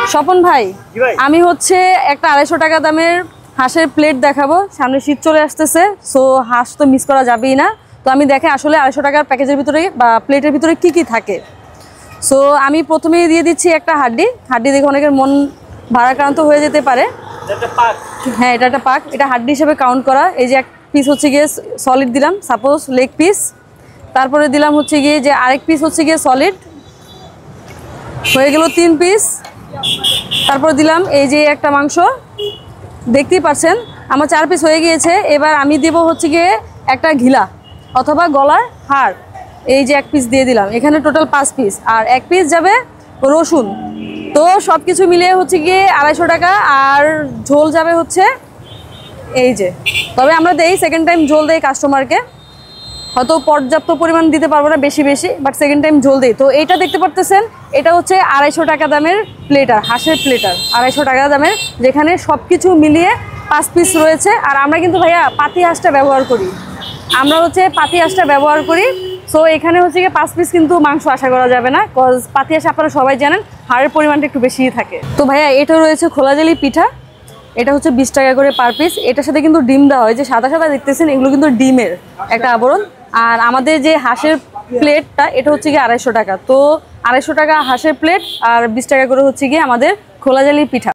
স্বপন ভাই, আমি হচ্ছে একটা 250 টাকা দামের হাঁসের প্লেট দেখাবো। সামনে শীত চলে আসতেছে, সো হাঁস তো মিস করা যাবেই না। তো আমি দেখে আসলে 250 টাকার প্যাকেজের ভিতরে বা প্লেটের ভিতরে কি কি থাকে। সো আমি প্রথমেই দিয়ে দিচ্ছি একটা হাড্ডি। হাড্ডি দেখে অনেকের মন ভারাক্রান্ত হয়ে যেতে পারে। হ্যাঁ, এটা একটা পাক, এটা হাড্ডি হিসেবে কাউন্ট করা। এই যে এক পিস হচ্ছে গিয়ে সলিড দিলাম, সাপোজ লেগ পিস। তারপরে দিলাম হচ্ছে গিয়ে যে আরেক পিস হচ্ছে গিয়ে সলিড, হয়ে গেল 3 পিস। তারপর দিলাম এই যে একটা মাংস, দেখতেই পাচ্ছেন আমার 4 পিস হয়ে গিয়েছে। এবার আমি দিব হচ্ছে গিয়ে একটা ঘিলা অথবা গলার হাড়, এই যে 1 পিস দিয়ে দিলাম। এখানে টোটাল 5 পিস, আর 1 পিস যাবে রসুন। তো সব কিছু মিলিয়ে হচ্ছে গিয়ে 250 টাকা। আর ঝোল যাবে হচ্ছে এই যে, তবে আমরা দেই সেকেন্ড টাইম ঝোল দেই কাস্টমারকে, হয়তো পর্যাপ্ত পরিমাণ দিতে পারবো না বেশি বেশি, বাট সেকেন্ড টাইম ঝোল দিই। তো এইটা দেখতে পারতেছেন, এটা হচ্ছে 250 টাকা দামের প্লেটার, হাঁসের প্লেটার 250 টাকা দামের, যেখানে সব কিছু মিলিয়ে 5 পিস রয়েছে। আর আমরা কিন্তু ভাইয়া পাতি হাঁসটা ব্যবহার করি, আমরা হচ্ছে পাতি হাঁসটা ব্যবহার করি। সো এখানে হচ্ছে গিয়ে 5 পিস কিন্তু মাংস আশা করা যাবে না, কজ পাতি হাঁস আপনারা সবাই জানেন হাড়ের পরিমাণটা একটু বেশিই থাকে। তো ভাইয়া এটা রয়েছে খোলা জালি পিঠা, এটা হচ্ছে 20 টাকা করে পার পিস। এটার সাথে কিন্তু ডিম দেওয়া হয়, যে সাদা সাদা দেখতেছেন এগুলো কিন্তু ডিমের একটা আবরণ। আর আমাদের যে হাঁসের প্লেটটা, এটা হচ্ছে গিয়ে 250 টাকা। তো 250 টাকা হাঁসের প্লেট, আর 20 টাকা করে হচ্ছে গিয়ে আমাদের খোলা জালি পিঠা।